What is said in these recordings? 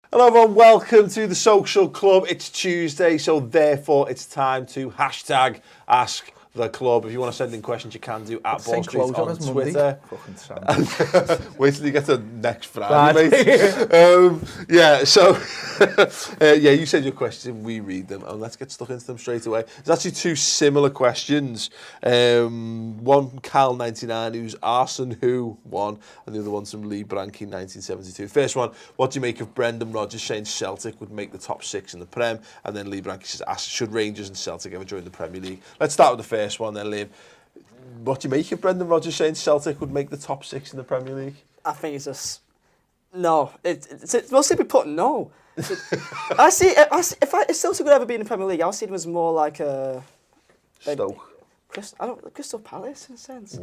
Hello everyone, welcome to the Social Club. It's Tuesday, so therefore it's time to hashtag Ask the Club. If you want to send in questions, you can do at Ball Street on Twitter. Wait till you get to next Friday, mate. You said your question, we read them, and let's get stuck into them straight away. There's actually two similar questions. One Cal99, who's Arson Who won, and the other one's from Lee Branky 1972. First one, what do you make of Brendan Rodgers saying Celtic would make the top six in the Prem? And then Lee Branky says, should Rangers and Celtic ever join the Premier League? Let's start with the first one then, Liam. What do you make of Brendan Rodgers saying Celtic would make the top six in the Premier League? I think it's just no. It's well, simply put, no. I see. If Celtic would ever be in the Premier League, I'll see them as more like a Stoke. Crystal Palace in a sense.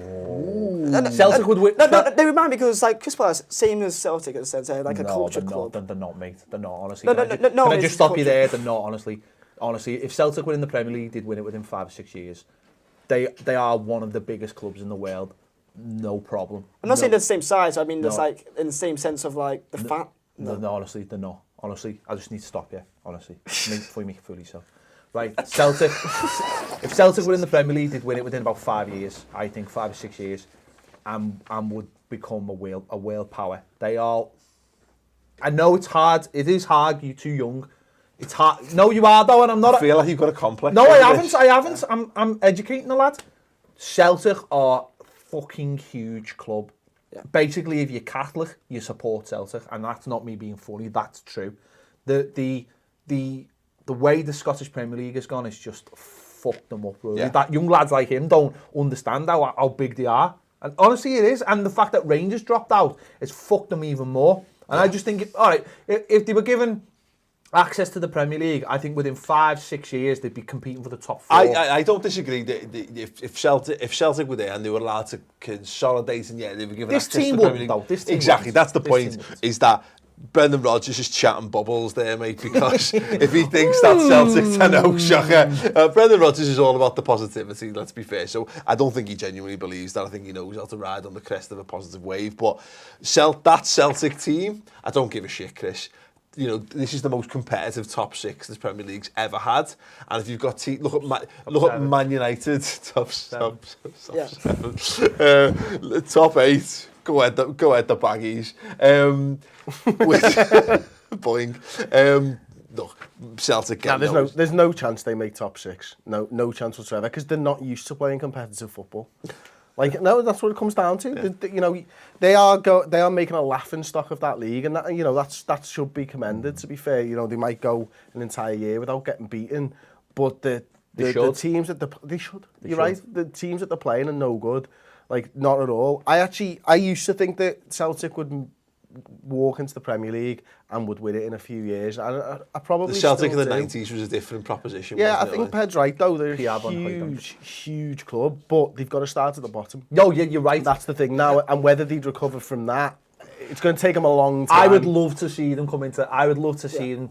Celtic would win. No, they remind me because like Crystal Palace, same as Celtic in a sense, like a culture club. They're not, mate. They're not, honestly. No. Can I just stop you there? They're not, honestly. Honestly, if Celtic were in the Premier League, they'd win it within 5 or 6 years. They are one of the biggest clubs in the world. No problem. I'm not saying they're the same size. I mean, there's like in the same sense of like the fat. No, honestly, they're not. Honestly, I just need to stop you. Honestly, before you make it fully so. Right, Celtic. If Celtic were in the Premier League, they'd win it within about 5 years. I think 5 or 6 years, and would become a world power. They are. I know it's hard. It is hard. You're too young. It's hard. No, you are though, and I'm not. I feel like you've got a complex. No, I haven't. I'm educating the lad. Celtic are a fucking huge club. Yeah. Basically, if you're Catholic, you support Celtic, and that's not me being funny. That's true. The way the Scottish Premier League has gone is just fucked them up. Really. Yeah. That young lads like him don't understand how big they are, and honestly, it is. And the fact that Rangers dropped out, it's fucked them even more. And I just think, all right, if they were given access to the Premier League, I think within 5, 6 years they'd be competing for the top 4. I don't disagree. If Celtic were there and they were allowed to consolidate and they were given this access team to the Premier League, though. This team exactly. would. That's the point. Is that Brendan Rodgers is chatting bubbles there, mate? Because if he thinks that Celtic's a no shocker, Brendan Rodgers is all about the positivity. Let's be fair. So I don't think he genuinely believes that. I think he knows how to ride on the crest of a positive wave. But that Celtic team, I don't give a shit, Chris. You know, this is the most competitive top 6 this Premier League's ever had, and if you've got look at Man United top 7, top 8. Go ahead the baggies. Boing. Look, Celtic. There's no chance they make top 6. No chance whatsoever because they're not used to playing competitive football. Like no, that's what it comes down to. Yeah. They are making a laughing stock of that league, and that should be commended. To be fair, they might go an entire year without getting beaten, but the teams that they should. You're right. The teams that they're playing are no good. Like not at all. I used to think that Celtic would walk into the Premier League and would win it in a few years. I probably the Celtic in the 90s was a different proposition. Yeah, I think Ped's right though. They're a huge club, but they've got to start at the bottom. No, yeah, you're right. That's the thing now, and whether they'd recover from that, it's going to take them a long time. I would love to see them come into. I would love to see them.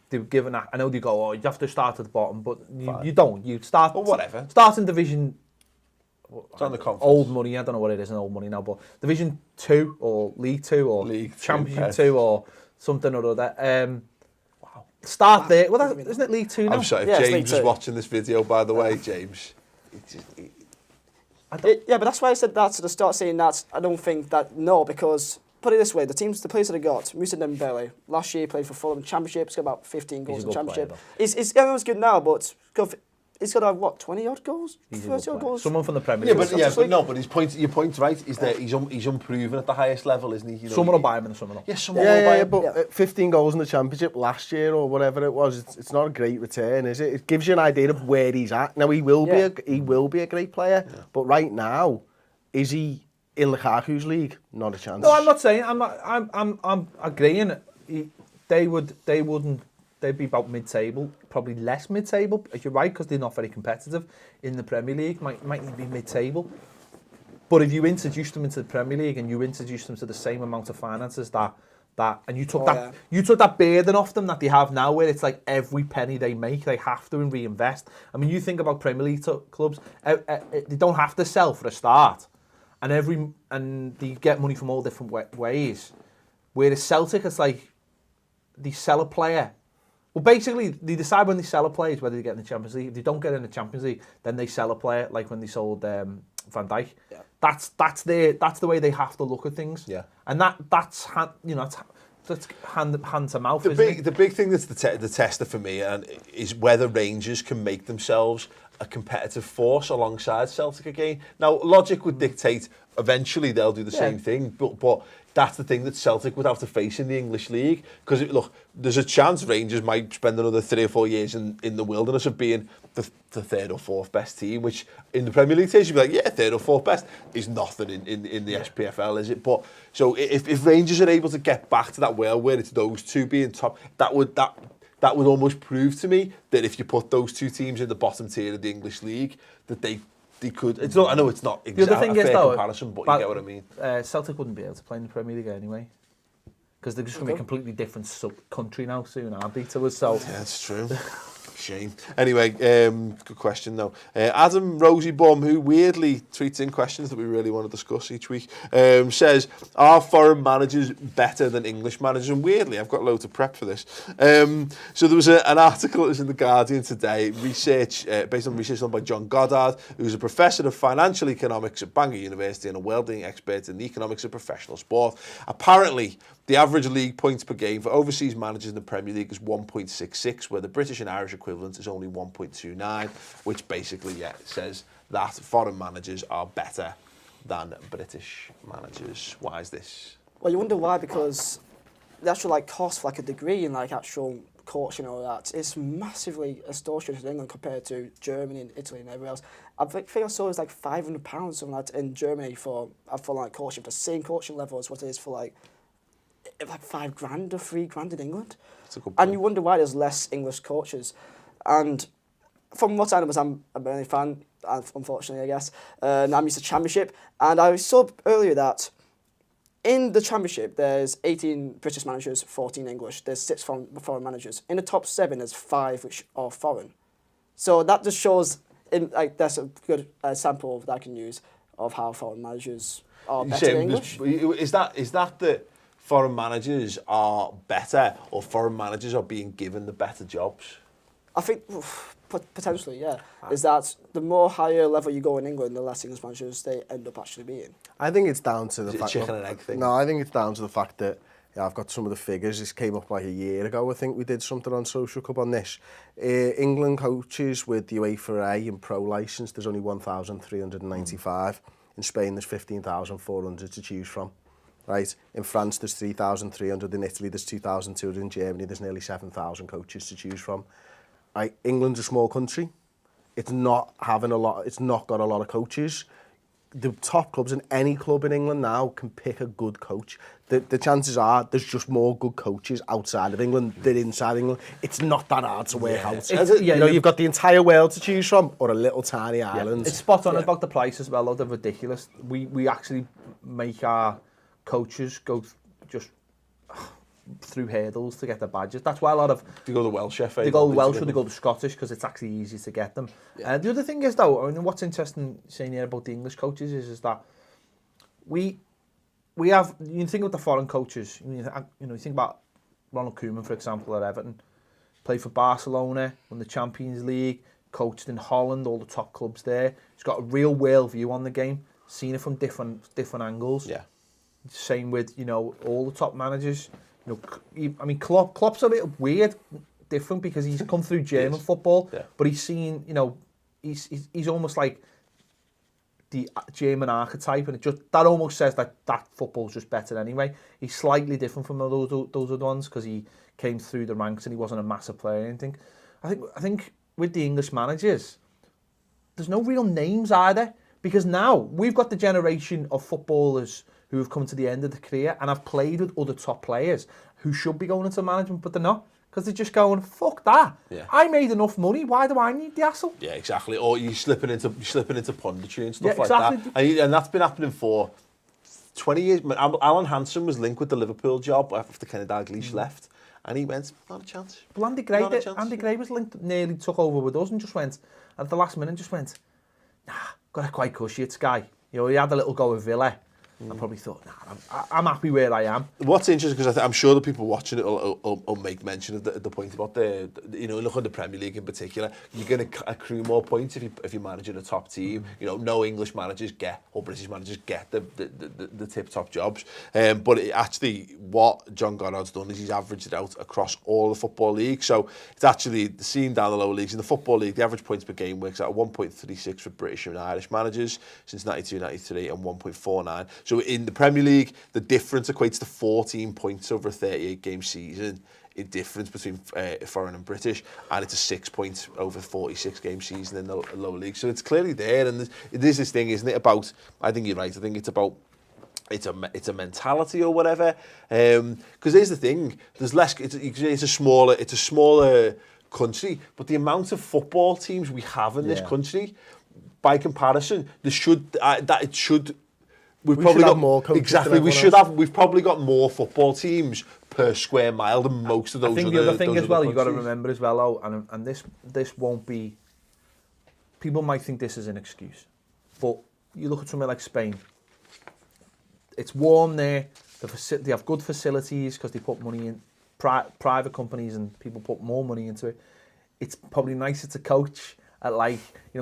They've given. I know they go. Oh, you have to start at the bottom, but you don't. You start. Or whatever. Start in Division. It's on the conference. Old money, I don't know what it is in old money now, but Division 2 or League 2 or Championship 2 or something or other. Wow. Start there. Well, isn't it League 2 now? I'm sorry, if James is watching this video, by the way, James. But that's why I said that, to start saying that, I don't think that, no, because, put it this way, the players that I got, Moussa Dembele, last year he played for Fulham Championship, he's got about 15 goals in the Championship. Everyone's good now, but he's got to have, 20-odd goals? 30-odd goals? Someone from the Premier League. But your point, right, is that he's unproven at the highest level, isn't he? Someone will buy him and someone will. Yeah, someone will buy him. But 15 goals in the Championship last year or whatever it was, it's not a great return, is it? It gives you an idea of where he's at. Now, he will be a great player, but right now, is he in Lukaku's league? Not a chance. No, I'm not saying. I'm agreeing. They'd be about mid-table, probably less mid-table, as you're right, because they're not very competitive in the Premier League, might even be mid-table. But if you introduce them into the Premier League and you introduce them to the same amount of finances and you took that burden off them that they have now, where it's like every penny they make, they have to reinvest. I mean, you think about Premier League clubs, they don't have to sell for a start, and they get money from all different ways. Whereas Celtic, it's like, they sell a player. Well, basically, they decide when they sell a player whether they get in the Champions League. If they don't get in the Champions League, then they sell a player, like when they sold Van Dijk. Yeah. That's the way they have to look at things. Yeah. And that's hand to mouth. The big thing that's the tester for me is whether Rangers can make themselves a competitive force alongside Celtic again. Now, logic would dictate eventually they'll do the same thing, but that's the thing that Celtic would have to face in the English League. Because, look, there's a chance Rangers might spend another 3 or 4 years in the wilderness of being the third or fourth best team, which in the Premier League case, you'd be like, yeah, third or fourth best is nothing in the SPFL, is it? But so if Rangers are able to get back to that world where it's those two being top, that would almost prove to me that if you put those two teams in the bottom tier of the English League, that they could. It's not. I know it's not exactly a fair comparison, but you get what I mean. Celtic wouldn't be able to play in the Premier League anyway, because they're just going to be a completely different country now soon, aren't they, to us? So yeah, that's true. Shame. Anyway, good question though. Adam Rosybum, who weirdly tweets in questions that we really want to discuss each week, says, are foreign managers better than English managers? And weirdly, I've got loads of prep for this. So there was an article that was in The Guardian today, based on research done by John Goddard, who's a professor of financial economics at Bangor University and a well-being expert in the economics of professional sport. Apparently, the average league points per game for overseas managers in the Premier League is 1.66, where the British and Irish equivalent is only 1.29, which basically, says that foreign managers are better than British managers. Why is this? Well, you wonder why, because the actual cost for a degree in actual coaching and all that is massively extortionate in England compared to Germany and Italy and everywhere else. I think I saw it was £500 something like that in Germany for coaching, the same coaching level as what it is for $5,000 or $3,000 in England. That's a good point. And you wonder why there's less English coaches. And from what I know, I'm a Burnley fan, unfortunately, I guess. And I'm used to Championship. And I saw earlier that in the Championship, there's 18 British managers, 14 English. There's 6 foreign managers. In the top 7, there's 5 which are foreign. So that just shows, that's a good sample that I can use of how foreign managers are better than English. Is that the foreign managers are better, or foreign managers are being given the better jobs? I think potentially, yeah. Is that the more higher level you go in England, the less English managers they end up actually being. I think it's down to the fact. Chicken and egg thing. No, I think it's down to the fact that I've got some of the figures. This came up a year ago. I think we did something on Social Club on this. England coaches with the UEFA A and Pro license, there's only 1,395. In Spain, there's 15,400 to choose from. Right, in France there's 3,300, in Italy there's 2,200, in Germany there's nearly 7,000 coaches to choose from. England's a small country. It's not got a lot of coaches. The top clubs in any club in England now can pick a good coach. The chances are there's just more good coaches outside of England than inside England. It's not that hard to work out. You've got the entire world to choose from, or a little tiny island. It's spot on about the price as well, though. They're ridiculous. We actually make our coaches go just through hurdles to get their badges. That's why a lot of... They go the Welsh FA. They go Welsh or they go the Scottish, because it's actually easy to get them. Yeah. The other thing is, though, what's interesting saying here about the English coaches is that we have... You think about the foreign coaches. You think about Ronald Koeman, for example, at Everton. Played for Barcelona, won the Champions League, coached in Holland, all the top clubs there. He's got a real world view on the game, seen it from different angles. Yeah. Same with, all the top managers. Klopp's a bit weird, different, because he's come through German football, but he's seen, he's almost like the German archetype, and that almost says that football's just better anyway. He's slightly different from those other ones because he came through the ranks and he wasn't a massive player or anything. I think with the English managers, there's no real names either, because now we've got the generation of footballers who have come to the end of the career and have played with other top players who should be going into management, but they're not, because they're just going, fuck that. Yeah. I made enough money. Why do I need the hassle? Yeah, exactly. Or you're slipping into punditry and stuff like that. And that's been happening for 20 years. Alan Hansen was linked with the Liverpool job after Kenny Dalglish left, and he went, not a chance. Well, Andy Gray was linked, nearly took over with us, and just went at the last minute, got a quite cushy at Sky. He had a little go with Villa. I probably thought, nah, I'm happy where I am. What's interesting, because I'm sure the people watching it will make mention of the point about look at the Premier League in particular, you're going to accrue more points if you're managing a top team. No English managers or British managers get the tip-top jobs. But actually, what John Goddard's done is he's averaged it out across all the football leagues. So it's actually seen down the lower leagues. In the football league, the average points per game works out at 1.36 for British and Irish managers since 92-93 and 1.49. So in the Premier League, the difference equates to 14 points over a 38-game season in difference between foreign and British, and it's a 6 points over 46-game season in the lower league. So it's clearly there, and there's this thing, isn't it, about, I think you're right, I think it's about, it's a mentality or whatever. Because here's the thing, there's less, it's a smaller country, but the amount of football teams we have in this country, by comparison, We've probably got more coaches. Exactly, we've probably got more football teams per square mile than most of those. I think the other thing as well, you've got to remember as well, and this won't be. People might think this is an excuse, but you look at somewhere like Spain. It's warm there. They have good facilities because they put money in. Private companies and people put more money into it. It's probably nicer to coach at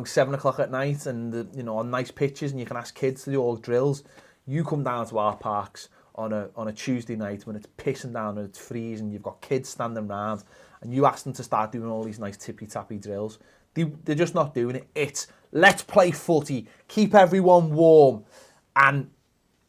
7 o'clock at night and on nice pitches, and you can ask kids to do all drills. You come down to our parks on a Tuesday night when it's pissing down and it's freezing, you've got kids standing around, and you ask them to start doing all these nice tippy-tappy drills. They're just not doing it. It's let's play footy, keep everyone warm, and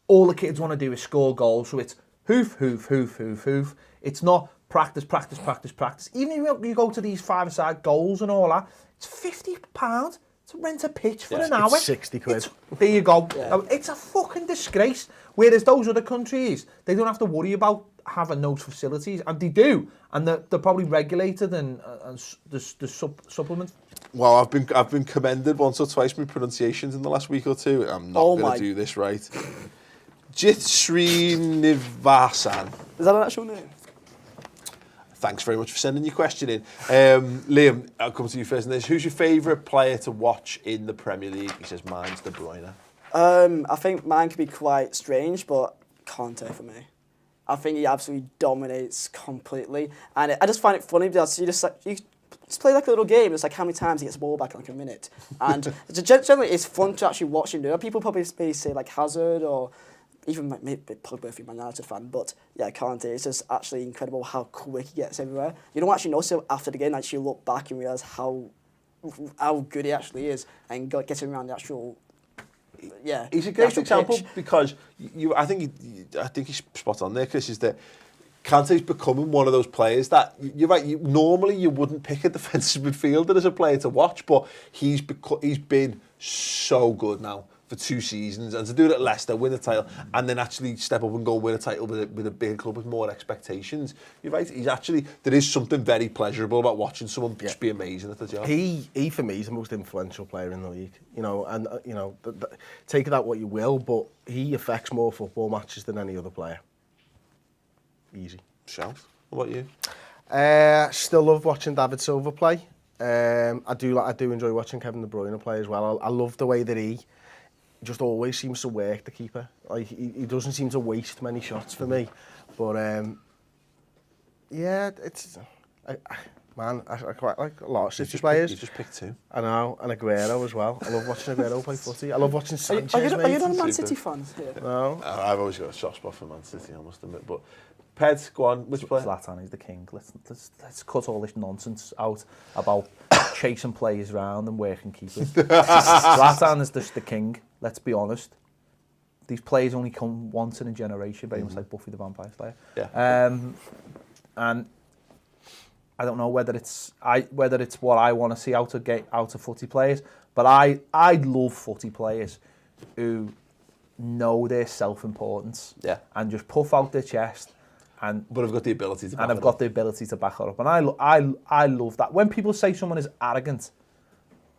all the kids want to do is score goals. So it's hoof, hoof, hoof, hoof, hoof. It's not practice, practice, practice, practice. Even if you go to these five-a-side goals and all that, it's £50 to rent a pitch for an hour. It's 60 quid. There you go. Yeah. It's a fucking disgrace. Whereas those other countries, they don't have to worry about having those facilities, and they do, and they're probably regulated and the supplements. Well, I've been commended once or twice for my pronunciations in the last week or two. I'm not going to do this right. Jit Srinivasan. Is that an actual name? Thanks very much for sending your question in. Liam, I'll come to you first on this. Who's your favourite player to watch in the Premier League? He says mine's De Bruyne. I think mine could be quite strange, but Conte for me. I think he absolutely dominates completely. And I just find it funny because you just play like a little game. It's like how many times he gets the ball back in like a minute. And generally it's fun to actually watch him do it. People probably say like Hazard or even maybe Pogba if you're a Man United fan, but yeah, Conte, it's just actually incredible how quick he gets everywhere. You don't actually know, so after the game, actually look back and realise how good he actually is and getting around the actual, He's a great example because I think he's spot on there, Chris, is that Kante's becoming one of those players that, you're right, normally you wouldn't pick a defensive midfielder as a player to watch, but he's been so good now for 2 seasons, and to do it at Leicester, win a title, and then actually step up and go win a title with a big club with more expectations. You're right. There is something very pleasurable about watching someone just be amazing at the job. He for me is the most influential player in the league. Take that what you will, but he affects more football matches than any other player. Easy. Shout. What about you? Still love watching David Silva play. I do enjoy watching Kevin De Bruyne play as well. I love the way that he just always seems to work the keeper. Like he doesn't seem to waste many shots for me. But it's I quite like a lot of City players. You just picked 2. I know, and Aguero as well. I love watching Aguero play footy. I love watching Sanchez. Are you not a Man City fan here? No. I've always got a soft spot for Man City, I must admit. But Ped, go on. Which player? Zlatan is the king. Let's cut all this nonsense out about chasing players around and working keepers. Zlatan is just the king. Let's be honest. These players only come once in a generation, very much like Buffy the Vampire Slayer. Yeah. And I don't know whether it's what I want to see out of footy players, but I love footy players who know their self-importance and just puff out their chest. But I've got the ability to back and I've got the ability to back it up. And I love that. When people say someone is arrogant,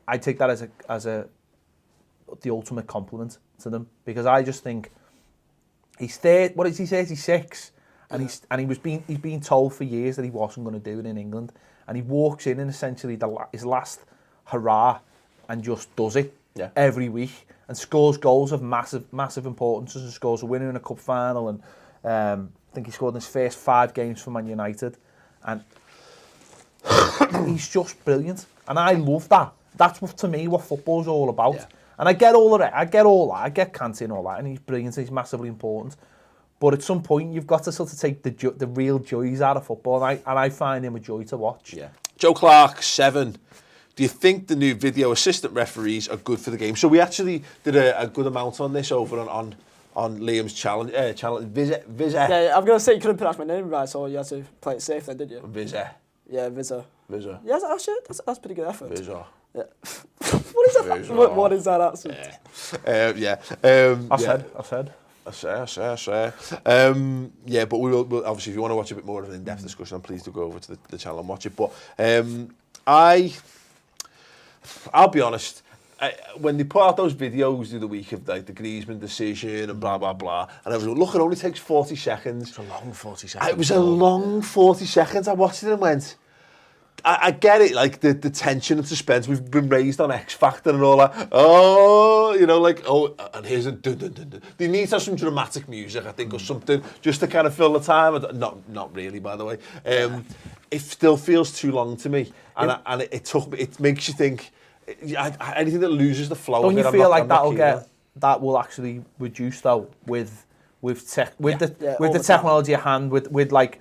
I take that as the ultimate compliment to them, because I just think he's 36, and he's been told for years that he wasn't going to do it in England, and he walks in essentially his last hurrah and just does it. every week and scores goals of massive importance and scores a winner in a cup final. And I think he scored in his first 5 games for Man United. And he's just brilliant. And I love that. That's to me what football's all about. Yeah. And I get all of it. I get Kante and all that. And he's brilliant. He's massively important. But at some point, you've got to sort of take the real joys out of football. And I find him a joy to watch. Yeah. Joe Clark, 7. Do you think the new video assistant referees are good for the game? So we actually did a good amount on this over on Liam's challenge. Viza. Yeah, I'm going to say you couldn't pronounce my name right, so you had to play it safe then, did you? Viza. Yeah, Viza. Yeah, actually, that's pretty good effort. Viza. Yeah. What is that? What is that accent? I say. Yeah, but we'll obviously, if you want to watch a bit more of an in-depth discussion, please do go over to the channel and watch it. But I'll be honest, when they put out those videos the other week of like the Griezmann decision and blah blah blah, and I was like, look, it only takes 40 seconds. It's a long 40 seconds. It was a long 40 seconds. I watched it and went, I get it, like the tension and suspense. We've been raised on X Factor and all that. Oh, you know, like, oh, and here's a dun dun dun dun. They need to have some dramatic music, I think, or something, just to kind of fill the time. Not really, by the way. It still feels too long to me, and it makes you think. Anything that loses the flow. Don't you feel like that will actually reduce though with the technology at hand with like.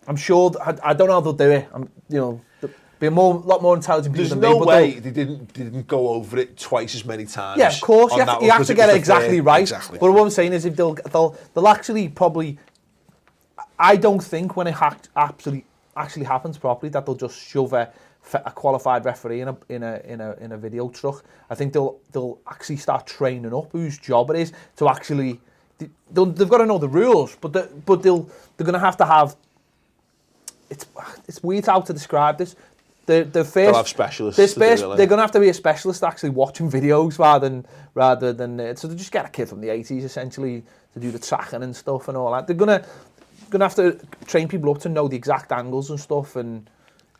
I'm sure. I don't know how they'll do it. Be a lot more intelligent people than me. There's no way they didn't go over it twice as many times. Yeah, of course. You have to get it exactly right. Exactly. But what I'm saying is, if they'll actually probably. I don't think when it actually happens properly that they'll just shove a qualified referee in a video truck. I think they'll actually start training up whose job it is to actually. They've got to know the rules, but they're going to have. It's weird how to describe this. They'll have specialists. They're going to have to be a specialist actually watching videos rather than. So they just get a kid from the 80s essentially to do the tracking and stuff and all that. They're going to have to train people up to know the exact angles and stuff. And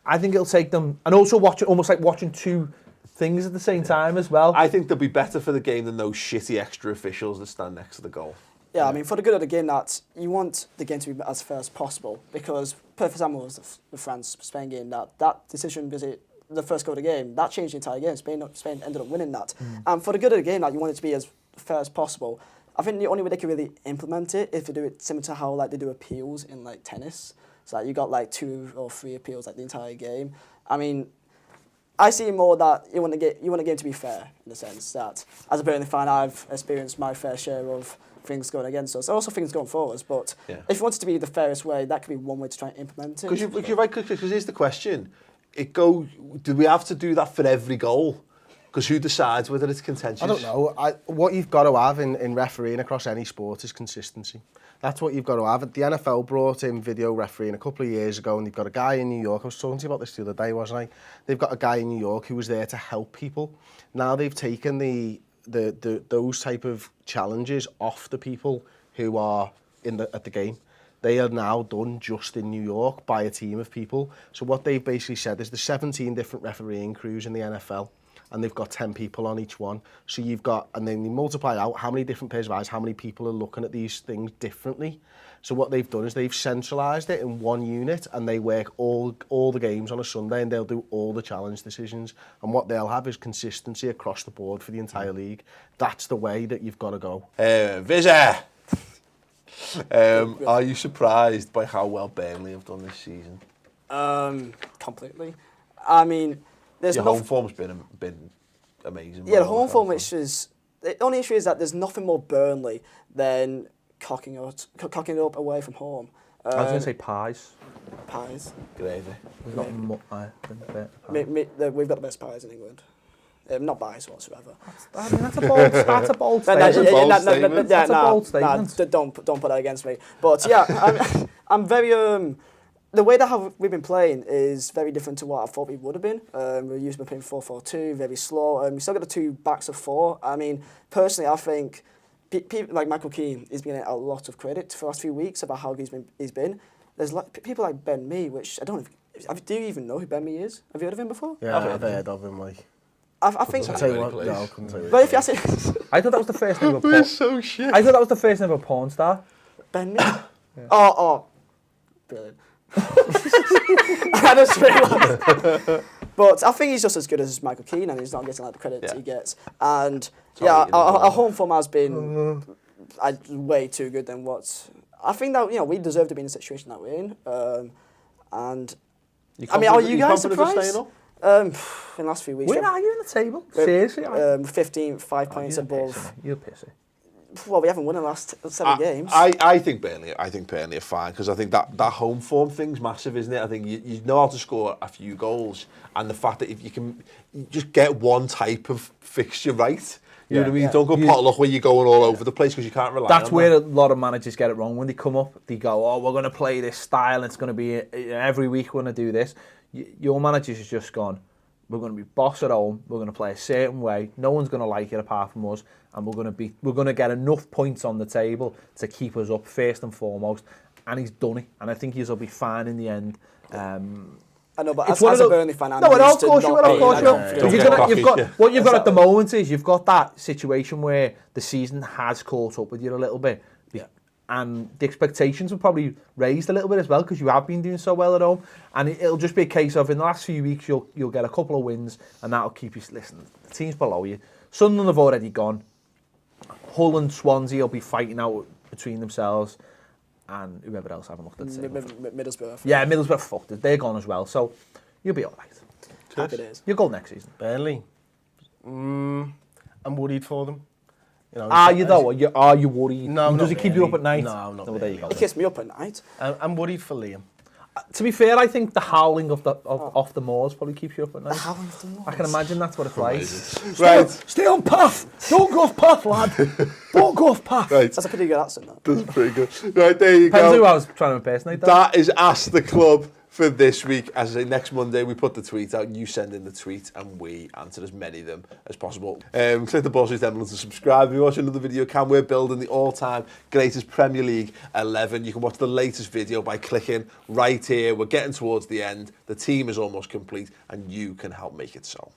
I think it'll take them, and also almost like watching 2 things at the same time as well. I think they'll be better for the game than those shitty extra officials that stand next to the goal. Yeah, I mean, for the good of the game, that you want the game to be as fair as possible, because perfect example was the France-Spain game. That decision visit, the first goal of the game, that changed the entire game. Spain ended up winning that. And for the good of the game, that you want it to be as fair as possible. I think the only way they can really implement it is to do it similar to how like they do appeals in like tennis. So like, you got like 2 or 3 appeals like the entire game. I mean, I see more that you want the game to be fair in the sense that as a Burnley fan, I've experienced my fair share of things going against us. Also things going for us, but if you want it to be the fairest way, that could be one way to try and implement it. Because you're right, because here's the question. Do we have to do that for every goal? Because who decides whether it's contentious? I don't know. What you've got to have in refereeing across any sport is consistency. That's what you've got to have. The NFL brought in video refereeing a couple of years ago, and they've got a guy in New York. I was talking to you about this the other day, wasn't I? They've got a guy in New York who was there to help people. Now they've taken those type of challenges off the people who are at the game. They are now done just in New York by a team of people. So what they've basically said is there's 17 different refereeing crews in the NFL, and they've got 10 people on each one. So you've got, and then you multiply out how many different pairs of eyes, how many people are looking at these things differently. So what they've done is they've centralised it in one unit, and they work all the games on a Sunday, and they'll do all the challenge decisions. And what they'll have is consistency across the board for the entire league. That's the way that you've got to go. Vizza! Are you surprised by how well Burnley have done this season? Completely. I mean, there's your home form's been amazing. Yeah, the home form, which is the only issue is that there's nothing more Burnley than cocking it up away from home. I was going to say pies. Pies. Gravy. We've got we've got the best pies in England. Not biased whatsoever. That's a bold statement. That's a bold statement. Don't put that against me. But yeah, I'm very. The way that we've been playing is very different to what I thought we would have been. We're used to playing 4-4-2, very slow. We still got the 2 backs of 4. I mean, personally, I think people like Michael Keane is getting a lot of credit for the last few weeks about how he's been. There's people like Ben Mee, which I don't know. Do you even know who Ben Mee is? Have you heard of him before? Yeah, I've heard of him. Like, I think. I'll tell you what, Please. no, I couldn't tell you. But if you ask it, I thought that was the first ever We're porn. so shit. I thought that was the first ever porn star. Burnley. Oh, brilliant. I just realised. But I think he's just as good as Michael Keane, and he's not getting like the credit he gets. And our home form has been way too good than what I think that we deserve to be in the situation that we're in. And I mean, are you guys surprised? In the last few weeks, Where are you in the table? Seriously? 15, 5 points above. You're pissy. Well, we haven't won in the last 7 games. I think Burnley are fine because I think that home form thing's massive, isn't it? I think you know how to score a few goals, and the fact that if you can just get one type of fixture right. You know what I mean? Don't go potluck where you're going all over the place because you can't rely on That's where a lot of managers get it wrong. When they come up, they go, oh, we're going to play this style. It's going to be every week we're going to do this. Your managers has just gone, we're going to be boss at home. We're going to play a certain way. No one's going to like it apart from us. And we're going to get enough points on the table to keep us up first and foremost. And he's done it. And I think he'll be fine in the end. I know, but as a Burnley fan, of course you will. What you've got at the moment is you've got that situation where the season has caught up with you a little bit. Yeah. And the expectations were probably raised a little bit as well because you have been doing so well at home. And it'll just be a case of in the last few weeks you'll get a couple of wins and that'll keep you. Listen, the teams below you. Sunderland have already gone. Hull and Swansea will be fighting out between themselves. And whoever else, I haven't looked at the table. Middlesbrough. Yeah, Middlesbrough fucked it. They're gone as well. So you'll be all right. Happy days. You'll go next season. Burnley. I'm worried for them. You know, Are you though? Are you worried? No, Does not it keep you up really. at night? No, not There you go. It keeps me up at night. I'm worried for Liam. To be fair, I think the howling of off the moors probably keeps you up at night. Howling of the moors. I can imagine that's what it's like. Right. Stay on path. Don't go off path, lad. Don't go off path. Right. That's a pretty good accent, that. That's pretty good. Right, there you Depends who go. I was trying to impersonate. That is Ask the Club for this week. As I say, next Monday we put the tweet out. You send in the tweet and we answer as many of them as possible. Click the Ball Street emblem to subscribe. If you watch another video, we're building the all-time greatest Premier League 11. You can watch the latest video by clicking right here. We're getting towards the end. The team is almost complete and you can help make it so.